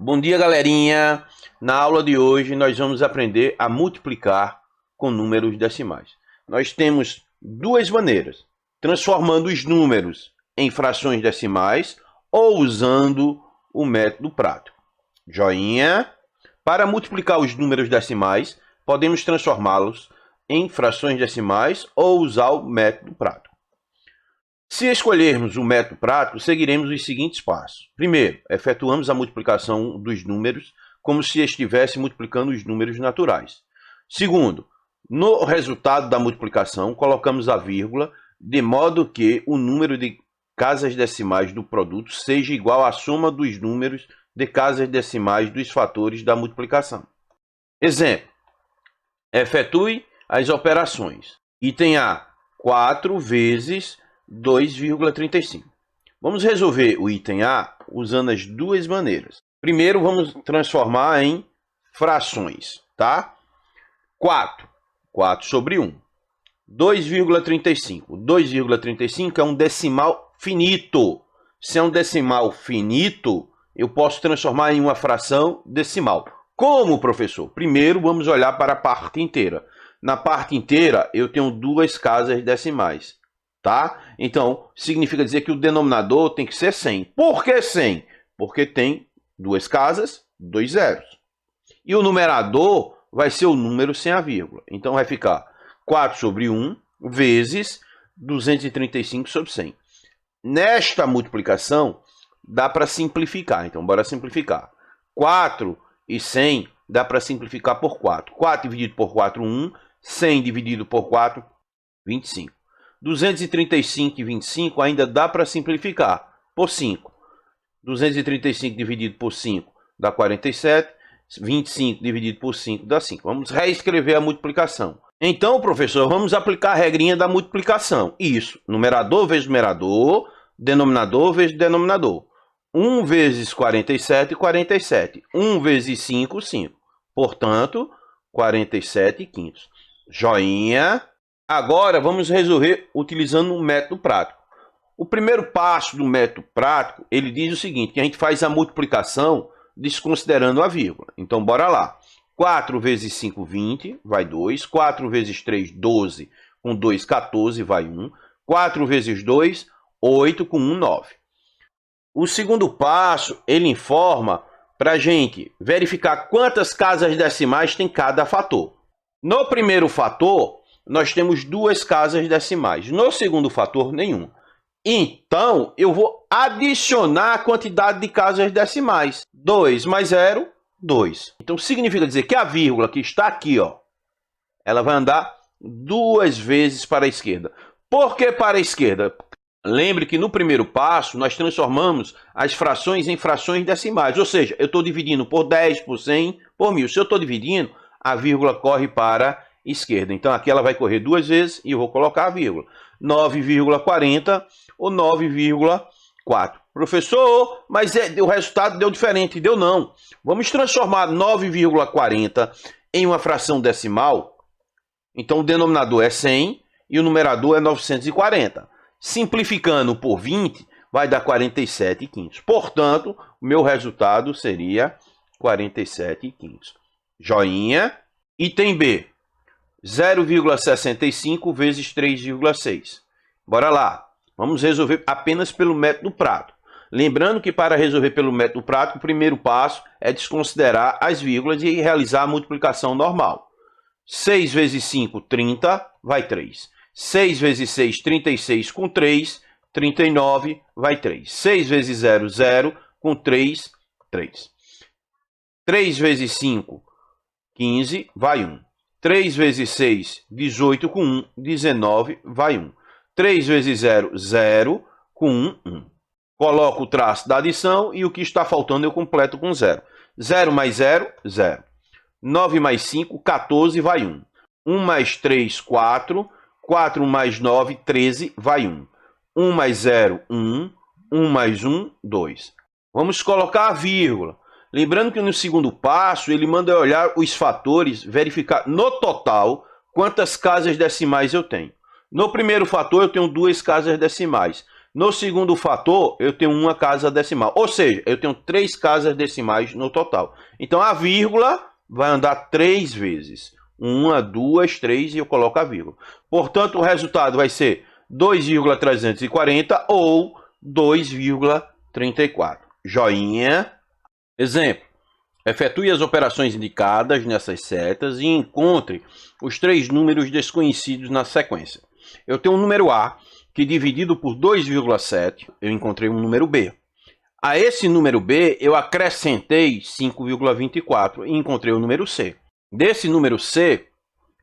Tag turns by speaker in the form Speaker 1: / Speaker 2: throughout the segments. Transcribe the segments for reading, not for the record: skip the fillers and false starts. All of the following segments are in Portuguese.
Speaker 1: Bom dia, galerinha! Na aula de hoje nós vamos aprender a multiplicar com números decimais. Nós temos duas maneiras, transformando os números em frações decimais ou usando o método prático. Joinha! Para multiplicar os números decimais, podemos transformá-los em frações decimais ou usar o método prático. Se escolhermos o método prático, seguiremos os seguintes passos. Primeiro, efetuamos a multiplicação dos números como se estivesse multiplicando os números naturais. Segundo, no resultado da multiplicação, colocamos a vírgula de modo que o número de casas decimais do produto seja igual à soma dos números de casas decimais dos fatores da multiplicação. Exemplo, efetue as operações. Item A, 4 vezes 2,35. Vamos resolver o item A usando as duas maneiras. Primeiro, vamos transformar em frações, tá? 4 sobre 1. 2,35. 2,35 é um decimal finito. Se é um decimal finito, eu posso transformar em uma fração decimal. Como, professor? Primeiro, vamos olhar para a parte inteira. Na parte inteira, eu tenho duas casas decimais. Tá? Então, significa dizer que o denominador tem que ser 100. Por que 100? Porque tem duas casas, dois zeros. E o numerador vai ser o número sem a vírgula. Então, vai ficar 4 sobre 1 vezes 235 sobre 100. Nesta multiplicação, dá para simplificar. Então, bora simplificar. 4 e 100 dá para simplificar por 4. 4 dividido por 4, 1. 100 dividido por 4, 25. 235 e 25 ainda dá para simplificar por 5. 235 dividido por 5 dá 47. 25 dividido por 5 dá 5. Vamos reescrever a multiplicação. Então, professor, vamos aplicar a regrinha da multiplicação. Isso, numerador vezes numerador, denominador vezes denominador. 1 vezes 47, 47. 1 vezes 5, 5. Portanto, 47 quintos. Joinha. Agora, vamos resolver utilizando um método prático. O primeiro passo do método prático, ele diz o seguinte, que a gente faz a multiplicação desconsiderando a vírgula. Então, bora lá. 4 vezes 5, 20, vai 2. 4 vezes 3, 12. Com 2, 14, vai 1. 4 vezes 2, 8. Com 1, 9. O segundo passo, ele informa para a gente verificar quantas casas decimais tem cada fator. No primeiro fator, nós temos duas casas decimais. No segundo fator, nenhuma. Então, eu vou adicionar a quantidade de casas decimais. 2 mais 0, 2. Então, significa dizer que a vírgula que está aqui, ó, ela vai andar duas vezes para a esquerda. Por que para a esquerda? Lembre que no primeiro passo, nós transformamos as frações em frações decimais. Ou seja, eu estou dividindo por 10, por 100, por 1000. Se eu estou dividindo, a vírgula corre para a esquerda. Então, aqui ela vai correr duas vezes e eu vou colocar a vírgula. 9,40 ou 9,4. Professor, mas o resultado deu diferente. Deu não. Vamos transformar 9,40 em uma fração decimal. Então, o denominador é 100 e o numerador é 940. Simplificando por 20, vai dar 47 quintos. Portanto, o meu resultado seria 47 quintos. Joinha. Item B. 0,65 vezes 3,6. Bora lá. Vamos resolver apenas pelo método prático. Lembrando que para resolver pelo método prático, o primeiro passo é desconsiderar as vírgulas e realizar a multiplicação normal. 6 vezes 5, 30, vai 3. 6 vezes 6, 36, com 3, 39, vai 3. 6 vezes 0, 0, com 3, 3. 3 vezes 5, 15, vai 1. 3 vezes 6, 18, com 1, 19, vai 1. 3 vezes 0, 0, com 1, 1. Coloco o traço da adição e o que está faltando eu completo com 0. 0 mais 0, 0. 9 mais 5, 14, vai 1. 1 mais 3, 4. 4 mais 9, 13, vai 1. 1 mais 0, 1. 1 mais 1, 2. Vamos colocar a vírgula. Lembrando que no segundo passo, ele manda olhar os fatores, verificar no total quantas casas decimais eu tenho. No primeiro fator, eu tenho duas casas decimais. No segundo fator, eu tenho uma casa decimal. Ou seja, eu tenho 3 casas decimais no total. Então, a vírgula vai andar 3 vezes. 1, 2, 3 e eu coloco a vírgula. Portanto, o resultado vai ser 2,340 ou 2,34. Joinha. Exemplo. Efetue as operações indicadas nessas setas e encontre os 3 números desconhecidos na sequência. Eu tenho um número A, que dividido por 2,7, eu encontrei um número B. A esse número B, eu acrescentei 5,24 e encontrei o número C. Desse número C,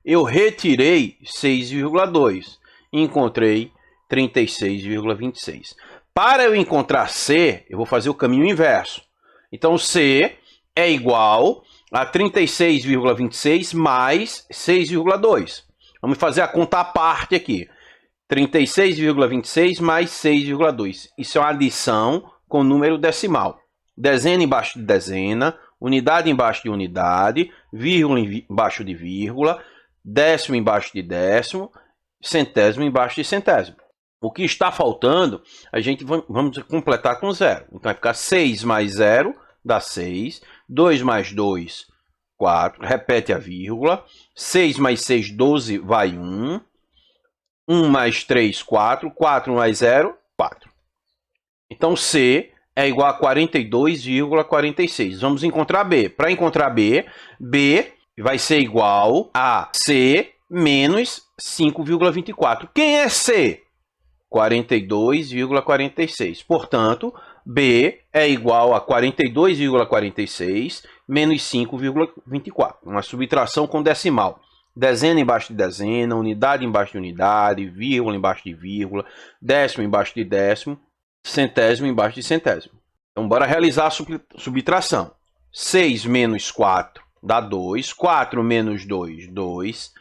Speaker 1: eu retirei 6,2 e encontrei 36,26. Para eu encontrar C, eu vou fazer o caminho inverso. Então, C é igual a 36,26 mais 6,2. Vamos fazer a conta à parte aqui. 36,26 mais 6,2. Isso é uma adição com número decimal. Dezena embaixo de dezena, unidade embaixo de unidade, vírgula embaixo de vírgula, décimo embaixo de décimo, centésimo embaixo de centésimo. O que está faltando, a gente vamos completar com zero. Então vai ficar 6 mais 0 dá 6. 2 mais 2, 4. Repete a vírgula. 6 mais 6, 12, vai 1. 1 mais 3, 4. 4 mais 0, 4. Então, C é igual a 42,46. Vamos encontrar B. Para encontrar B, B vai ser igual a C menos 5,24. Quem é C? 42,46. Portanto, B é igual a 42,46 menos 5,24. Uma subtração com decimal. Dezena embaixo de dezena, unidade embaixo de unidade, vírgula embaixo de vírgula, décimo embaixo de décimo, centésimo embaixo de centésimo. Então, bora realizar a subtração. 6 menos 4 dá 2. 4 menos 2, 2.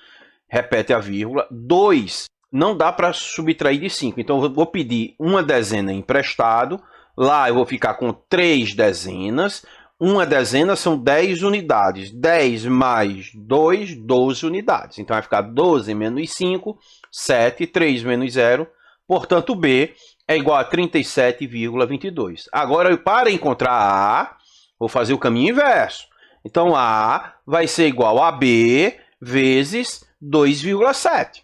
Speaker 1: Repete a vírgula. 2 não dá para subtrair de 5. Então, eu vou pedir uma dezena emprestado. Lá eu vou ficar com 3 dezenas. Uma dezena são 10 unidades. 10 mais 2, 12 unidades. Então, vai ficar 12 menos 5, 7. 3 menos 0. Portanto, B é igual a 37,22. Agora, para encontrar A, vou fazer o caminho inverso. Então, A vai ser igual a B vezes 2,7.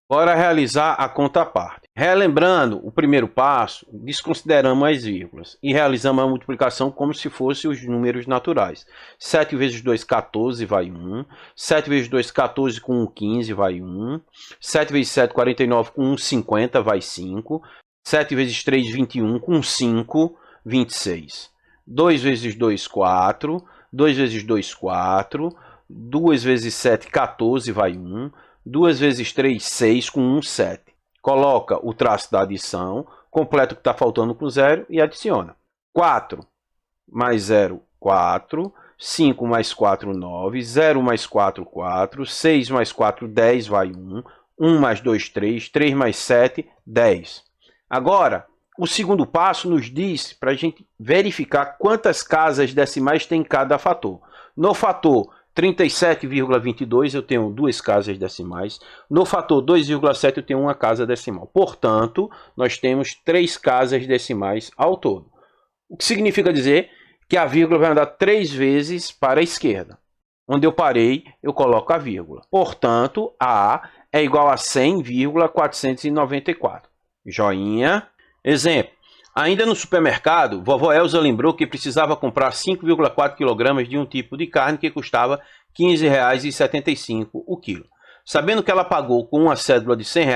Speaker 1: Bora realizar a conta à parte. Relembrando o primeiro passo, desconsideramos as vírgulas e realizamos a multiplicação como se fossem os números naturais. 7 vezes 2, 14, vai 1. 7 vezes 2, 14, com 1, 15, vai 1. 7 vezes 7, 49, com 1, 50, vai 5. 7 vezes 3, 21, com 5, 26. 2 vezes 2, 4. 2 vezes 2, 4. 2 vezes 7, 14, vai 1. 2 vezes 3, 6, com 1, 7. Coloca o traço da adição, completa o que está faltando com 0 e adiciona. 4 mais 0, 4. 5 mais 4, 9. 0 mais 4, 4. 6 mais 4, 10, vai 1. 1 mais 2, 3. 3 mais 7, 10. Agora, o segundo passo nos diz para a gente verificar quantas casas decimais tem cada fator. No fator 37,22 eu tenho 2 casas decimais. No fator 2,7 eu tenho uma casa decimal. Portanto, nós temos 3 casas decimais ao todo. O que significa dizer que a vírgula vai andar 3 vezes para a esquerda. Onde eu parei, eu coloco a vírgula. Portanto, A é igual a 100,494. Joinha. Exemplo. Ainda no supermercado, vovó Elza lembrou que precisava comprar 5,4 kg de um tipo de carne que custava R$ 15,75 o quilo. Sabendo que ela pagou com uma cédula de R$ 100,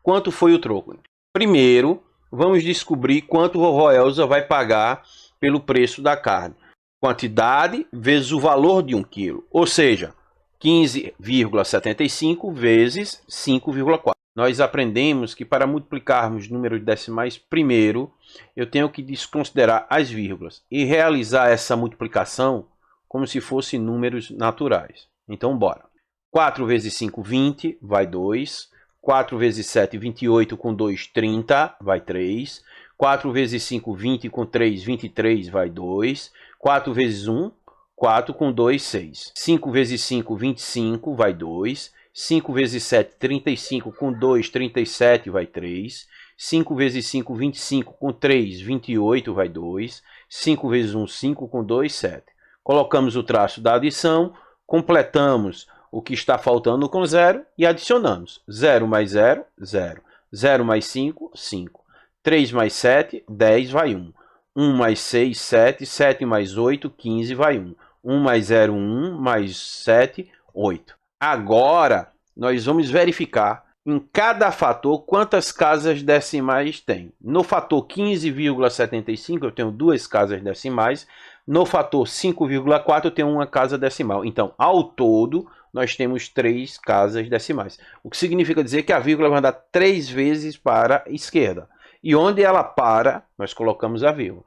Speaker 1: quanto foi o troco? Primeiro, vamos descobrir quanto vovó Elza vai pagar pelo preço da carne. Quantidade vezes o valor de 1 quilo, ou seja, 15,75 vezes 5,4. Nós aprendemos que para multiplicarmos números decimais, primeiro eu tenho que desconsiderar as vírgulas e realizar essa multiplicação como se fossem números naturais. Então, bora. 4 vezes 5, 20, vai 2. 4 vezes 7, 28, com 2, 30, vai 3. 4 vezes 5, 20, com 3, 23, vai 2. 4 vezes 1, 4, com 2, 6. 5 vezes 5, 25, vai 2. 5 vezes 7, 35, com 2, 37, vai 3. 5 vezes 5, 25, com 3, 28, vai 2. 5 vezes 1, 5, com 2, 7. Colocamos o traço da adição, completamos o que está faltando com 0 e adicionamos. 0 mais 0, 0. 0 mais 5, 5. 3 mais 7, 10, vai 1. 1 mais 6, 7. 7 mais 8, 15, vai 1. 1 mais 0, 1. Mais 7, 8. Agora, nós vamos verificar em cada fator quantas casas decimais tem. No fator 15,75 eu tenho 2 casas decimais. No fator 5,4 eu tenho uma casa decimal. Então, ao todo, nós temos 3 casas decimais. O que significa dizer que a vírgula vai andar 3 vezes para a esquerda. E onde ela para, nós colocamos a vírgula.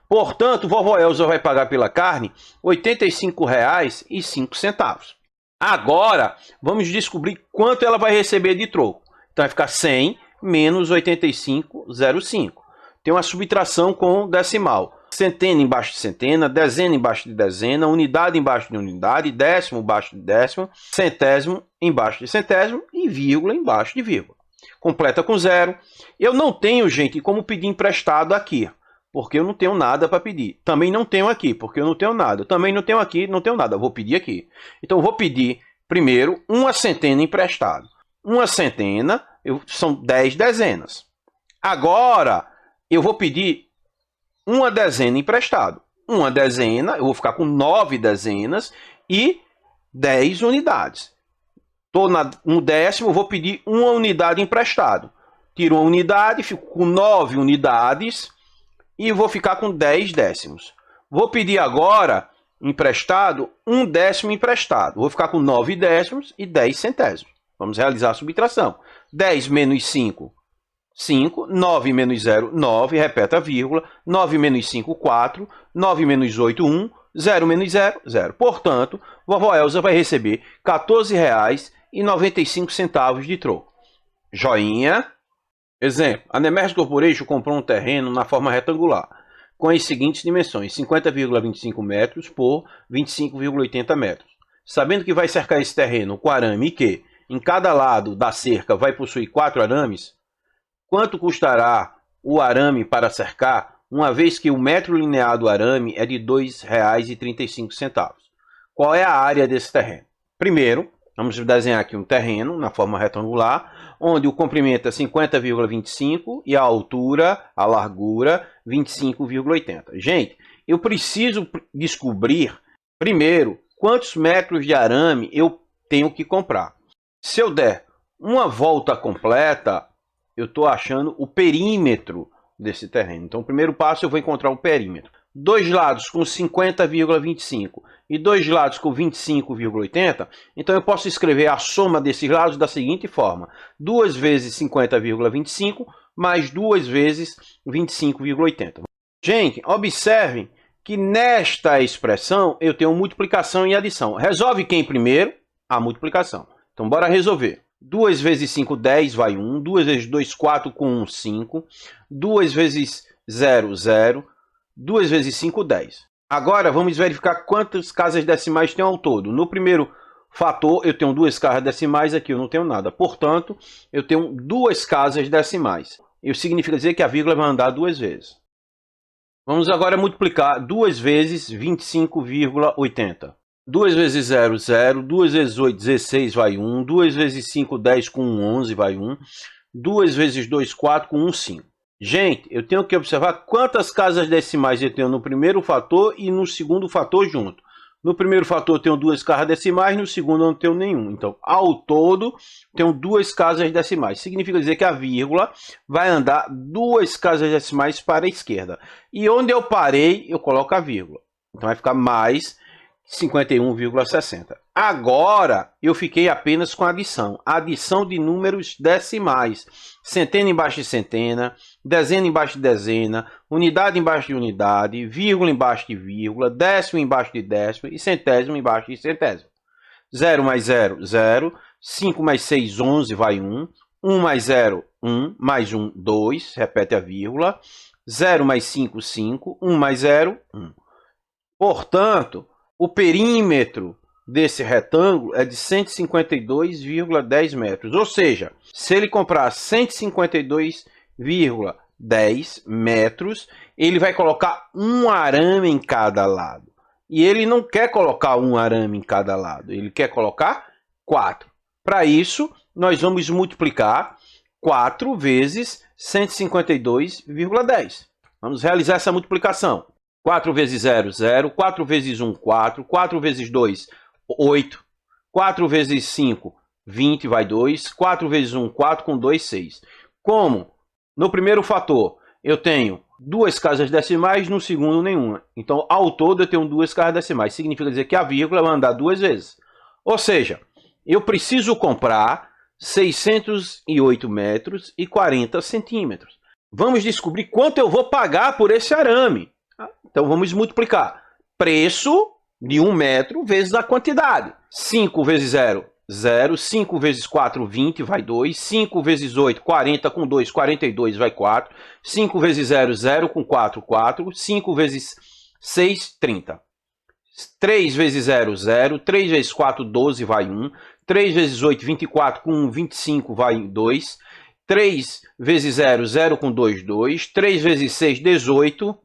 Speaker 1: Portanto, vovó Elza vai pagar pela carne R$ 85,05. Agora, vamos descobrir quanto ela vai receber de troco. Então, vai ficar 100 menos 85,05. Tem uma subtração com decimal. Centena embaixo de centena, dezena embaixo de dezena, unidade embaixo de unidade, décimo embaixo de décimo, centésimo embaixo de centésimo e vírgula embaixo de vírgula. Completa com 0. Eu não tenho, gente, como pedir emprestado aqui, porque eu não tenho nada para pedir. Também não tenho aqui, porque eu não tenho nada. Também não tenho aqui, não tenho nada. Eu vou pedir aqui. Então, eu vou pedir, primeiro, uma centena emprestado. Uma centena são 10 dezenas. Agora, eu vou pedir uma dezena emprestado. Uma dezena, eu vou ficar com 9 dezenas e 10 unidades. Estou no décimo, vou pedir uma unidade emprestado. Tiro uma unidade, fico com 9 unidades e vou ficar com 10 décimos. Vou pedir agora, emprestado, um décimo emprestado. Vou ficar com 9 décimos e 10 centésimos. Vamos realizar a subtração. 10 menos 5, 5. 9 menos 0, 9. Repete a vírgula. 9 menos 5, 4. 9 menos 8, 1. 0 menos 0, 0. Portanto, vovó Elza vai receber R$ 14,95 de troco. Joinha. Exemplo. A Nemerge Corporation comprou um terreno na forma retangular, com as seguintes dimensões: 50,25 metros por 25,80 metros. Sabendo que vai cercar esse terreno com arame e que, em cada lado da cerca, vai possuir 4 arames, quanto custará o arame para cercar, uma vez que o metro linear do arame é de R$ 2,35? Qual é a área desse terreno? Primeiro, vamos desenhar aqui um terreno na forma retangular, onde o comprimento é 50,25 e a altura, a largura, 25,80. Gente, eu preciso descobrir, primeiro, quantos metros de arame eu tenho que comprar. Se eu der uma volta completa, eu estou achando o perímetro desse terreno. Então, o primeiro passo eu vou encontrar o perímetro. Dois lados com 50,25 e dois lados com 25,80. Então, eu posso escrever a soma desses lados da seguinte forma: 2 vezes 50,25 mais 2 vezes 25,80. Gente, observem que nesta expressão eu tenho multiplicação e adição. Resolve quem primeiro? A multiplicação. Então, bora resolver. 2 vezes 5, 10, vai 1. 2 vezes 2, 4, com 1, 5. 2 vezes 0, 0. 2 vezes 5, 10. Agora, vamos verificar quantas casas decimais tem ao todo. No primeiro fator, eu tenho 2 casas decimais, aqui eu não tenho nada. Portanto, eu tenho 2 casas decimais. Isso significa dizer que a vírgula vai andar 2 vezes. Vamos agora multiplicar 2 vezes 25,80. 2 vezes 0, 0. 2 vezes 8, 16, vai 1. 2 vezes 5, 10, com 1, 11, vai 1. 2 vezes 2, 4, com 1, 5. Gente, eu tenho que observar quantas casas decimais eu tenho no primeiro fator e no segundo fator junto. No primeiro fator eu tenho 2 casas decimais, no segundo eu não tenho nenhum. Então, ao todo, tenho 2 casas decimais. Significa dizer que a vírgula vai andar 2 casas decimais para a esquerda. E onde eu parei, eu coloco a vírgula. Então, vai ficar mais 51,60. Agora, eu fiquei apenas com a adição. Adição de números decimais. Centena embaixo de centena, dezena embaixo de dezena, unidade embaixo de unidade, vírgula embaixo de vírgula, décimo embaixo de décimo e centésimo embaixo de centésimo. 0 mais 0, 0. 5 mais 6, 11, vai 1. 1 mais 0, 1. Mais 1, 2. Repete a vírgula. 0 mais 5, 5. 1 mais 0, 1. Portanto, o perímetro desse retângulo é de 152,10 metros. Ou seja, se ele comprar 152 1,10 metros, ele vai colocar um arame em cada lado. E ele não quer colocar um arame em cada lado, ele quer colocar 4. Para isso, nós vamos multiplicar 4 vezes 152,10. Vamos realizar essa multiplicação. 4 vezes 0, 0. 4 vezes 1, 4. 4 vezes 2, 8. 4 vezes 5, 20, vai 2. 4 vezes 1, 4, com 2, 6. Como no primeiro fator eu tenho 2 casas decimais, no segundo nenhuma. Então, ao todo, eu tenho 2 casas decimais. Significa dizer que a vírgula vai andar 2 vezes. Ou seja, eu preciso comprar 608 metros e 40 centímetros. Vamos descobrir quanto eu vou pagar por esse arame. Então, vamos multiplicar. Preço de 1 metro vezes a quantidade. 5 vezes 0, 0. 5 vezes 4, 20, vai 2. 5 vezes 8, 40, com 2, 42, vai 4. 5 vezes 0, 0, com 4, 4. 5 vezes 6, 30. 3 vezes 0, 0. 3 vezes 4, 12, vai 1. 3 vezes 8, 24, com 1, 25, vai 2. 3 vezes 0, 0, com 2, 2. 3 vezes 6, 18.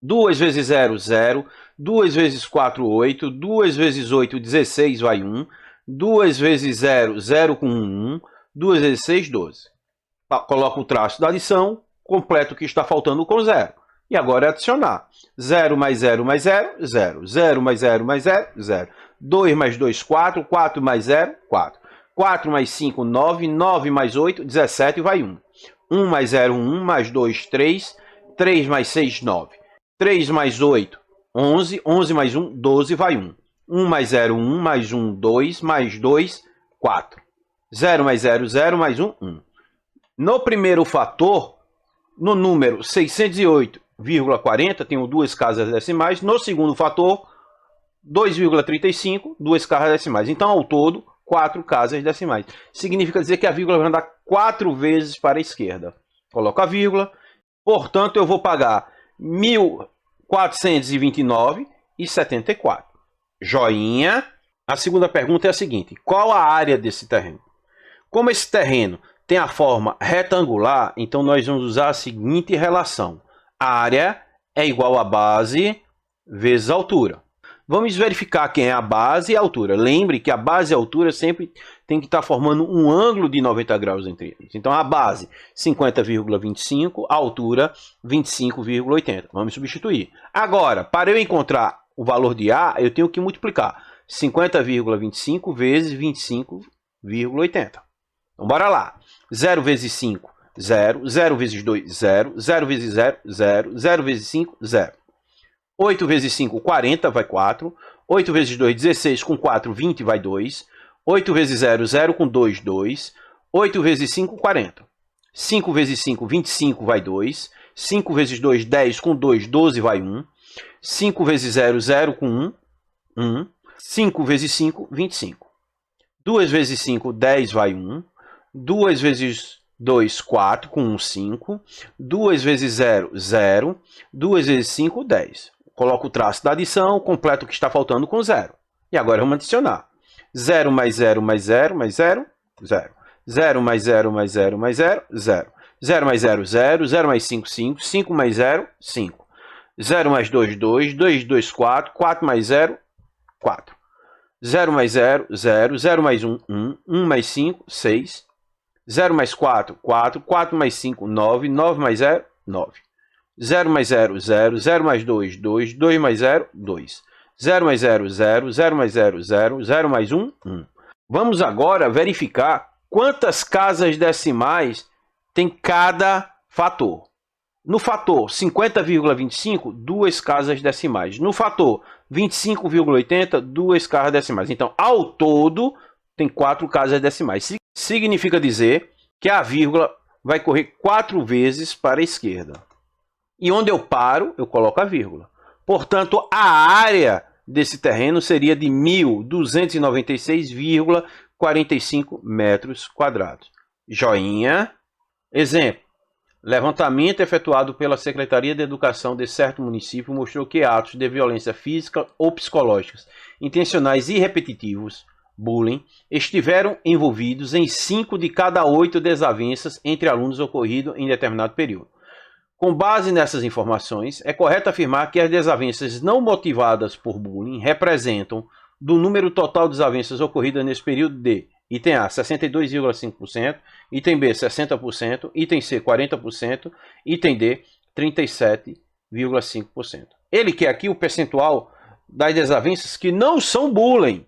Speaker 1: 2 vezes 0, 0. 2 vezes 4, 8. 2 vezes 8, 16, vai 1. 2 vezes 0, 0, com 1. 2 vezes 6, 12. Coloco o traço da adição, completo o que está faltando com 0. E agora é adicionar. 0 mais 0 mais 0, 0. 0 mais 0 mais 0, 0. 2 mais 2, 4. 4 mais 0, 4. 4 mais 5, 9. 9 mais 8, 17, vai 1. 1 mais 0, 1. Mais 2, 3. 3 mais 6, 9. 3 mais 8, 11. 11 mais 1, 12, vai 1. 1 mais 0, 1. Mais 1, 2. Mais 2, 4. 0 mais 0, 0. Mais 1, 1. No primeiro fator, no número 608,40, tenho 2 casas decimais. No segundo fator, 2,35, 2 casas decimais. Então, ao todo, 4 casas decimais. Significa dizer que a vírgula vai andar 4 vezes para a esquerda. Coloco a vírgula. Portanto, eu vou pagar 1.429,74. Joinha. A segunda pergunta é a seguinte: qual a área desse terreno? Como esse terreno tem a forma retangular, então nós vamos usar a seguinte relação. A área é igual a base vezes a altura. Vamos verificar quem é a base e a altura. Lembre que a base e a altura sempre tem que estar formando um ângulo de 90 graus entre eles. Então, a base, 50,25, a altura, 25,80. Vamos substituir. Agora, para eu encontrar o valor de A, eu tenho que multiplicar 50,25 vezes 25,80. Então, bora lá. 0 vezes 5, 0. 0 vezes 2, 0. 0 vezes 0, 0. 0 vezes 5, 0. 8 vezes 5, 40, vai 4. 8 vezes 2, 16, com 4, 20, vai 2. 8 vezes 0, 0, com 2, 2. 8 vezes 5, 40. 5 vezes 5, 25, vai 2. 5 vezes 2, 10, com 2, 12, vai 1. 5 vezes 0, 0, com 1, 1. 5 vezes 5, 25. 2 vezes 5, 10, vai 1. 2 vezes 2, 4, com 1, 5. 2 vezes 0, 0. 2 vezes 5, 10. Coloco o traço da adição, completo o que está faltando com 0. E agora vamos adicionar. 0 mais 0 mais 0 mais 0, 0. 0 mais 0 mais 0 mais 0, 0. 0 mais 0, 0. 0 mais 5, 5. 5 mais 0, 5. 0 mais 2, 2. 2, 2, 4. 4 mais 0, 4. 0 mais 0, 0. 0 mais 1, 1. 1 mais 5, 6. 0 mais 4, 4. 4 mais 5, 9. 9 mais 0, 9. 0 mais 0, 0. 0 mais 2, 2. 2 mais 0, 2. 0 mais 0, 0. 0 mais 0, 0. 0 mais 1, 1. Vamos agora verificar quantas casas decimais tem cada fator. No fator 50,25, 2 casas decimais. No fator 25,80, 2 casas decimais. Então, ao todo, tem 4 casas decimais. Significa dizer que a vírgula vai correr 4 vezes para a esquerda. E onde eu paro, eu coloco a vírgula. Portanto, a área desse terreno seria de 1.296,45 metros quadrados. Joinha. Exemplo. Levantamento efetuado pela Secretaria de Educação de certo município mostrou que atos de violência física ou psicológicas intencionais e repetitivos bullying estiveram envolvidos em 5 de cada 8 desavenças entre alunos ocorrido em determinado período. Com base nessas informações, é correto afirmar que as desavenças não motivadas por bullying representam, do número total de desavenças ocorridas nesse período, de item A, 62,5%, item B, 60%, item C, 40%, item D, 37,5%. Ele quer aqui o percentual das desavenças que não são bullying.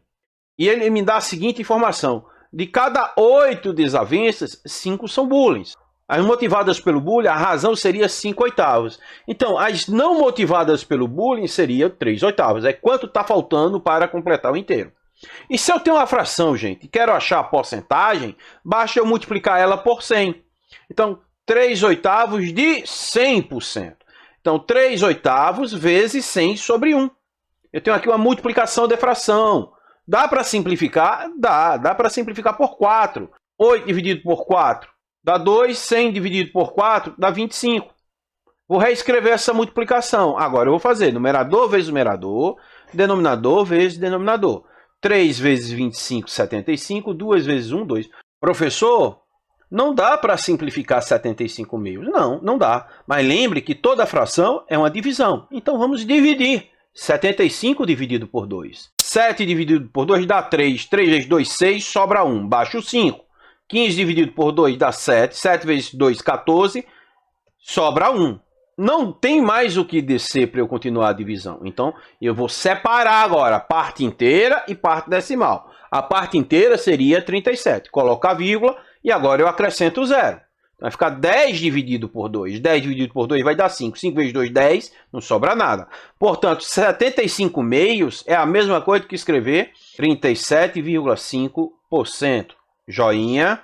Speaker 1: E ele me dá a seguinte informação: de cada 8 desavenças, 5 são bullying. As motivadas pelo bullying, a razão seria 5/8. Então, as não motivadas pelo bullying seria 3/8. É quanto está faltando para completar o inteiro. E se eu tenho uma fração, gente, e quero achar a porcentagem, basta eu multiplicar ela por 100. Então, 3/8 de 100%. Então, 3/8 vezes 100 sobre 1. Eu tenho aqui uma multiplicação de fração. Dá para simplificar? Dá para simplificar por 4. 8 dividido por 4 dá 2, 100 dividido por 4 dá 25. Vou reescrever essa multiplicação. Agora eu vou fazer numerador vezes numerador, denominador vezes denominador. 3 vezes 25, 75, 2 vezes 1, 2. Professor, não dá para simplificar 75 meios. Não dá. Mas lembre que toda fração é uma divisão. Então vamos dividir. 75 dividido por 2. 7 dividido por 2 dá 3. 3 vezes 2, 6, sobra 1. Baixa o 5. 15 dividido por 2 dá 7. 7 vezes 2, 14. Sobra 1. Não tem mais o que descer para eu continuar a divisão. Então, eu vou separar agora parte inteira e parte decimal. A parte inteira seria 37. Coloco a vírgula e agora eu acrescento o 0. Vai ficar 10 dividido por 2. 10 dividido por 2 vai dar 5. 5 vezes 2, 10. Não sobra nada. Portanto, 75 meios é a mesma coisa que escrever 37,5%. Joinha.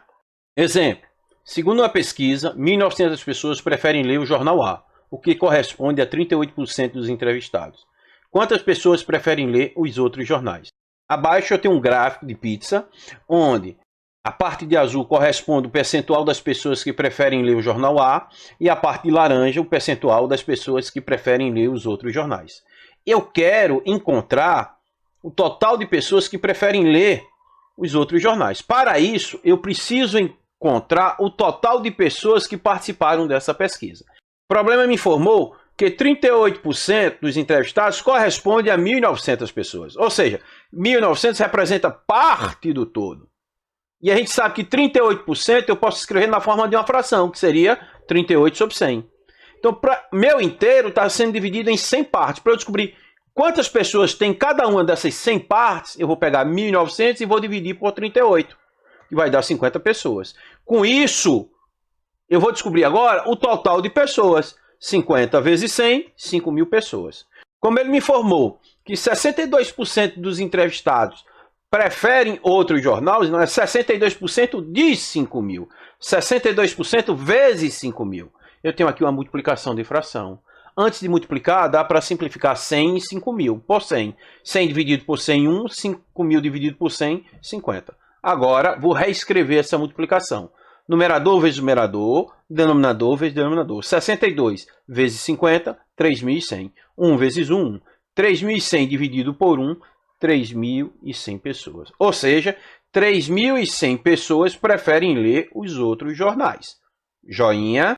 Speaker 1: Exemplo. Segundo uma pesquisa, 1.900 pessoas preferem ler o Jornal A, o que corresponde a 38% dos entrevistados. Quantas pessoas preferem ler os outros jornais? Abaixo eu tenho um gráfico de pizza, onde a parte de azul corresponde ao percentual das pessoas que preferem ler o Jornal A e a parte de laranja o percentual das pessoas que preferem ler os outros jornais. Eu quero encontrar o total de pessoas que preferem ler os outros jornais. Para isso, eu preciso encontrar o total de pessoas que participaram dessa pesquisa. O problema me informou que 38% dos entrevistados corresponde a 1.900 pessoas. Ou seja, 1.900 representa parte do todo. E a gente sabe que 38% eu posso escrever na forma de uma fração, que seria 38 sobre 100. Então, meu inteiro está sendo dividido em 100 partes. Para eu descobrir quantas pessoas tem cada uma dessas 100 partes, eu vou pegar 1.900 e vou dividir por 38, que vai dar 50 pessoas. Com isso, eu vou descobrir agora o total de pessoas. 50 vezes 100, 5.000 pessoas. Como ele me informou que 62% dos entrevistados preferem outros jornais, não é 62% de 5.000. 62% vezes 5.000. Eu tenho aqui uma multiplicação de fração. Antes de multiplicar, dá para simplificar 100 e 5.000 por 100. 100 dividido por 100, 1. 5.000 dividido por 100, 50. Agora, vou reescrever essa multiplicação. Numerador vezes numerador, denominador vezes denominador. 62 vezes 50, 3.100. 1 vezes 1, 3.100 dividido por 1, 3.100 pessoas. Ou seja, 3.100 pessoas preferem ler os outros jornais. Joinha.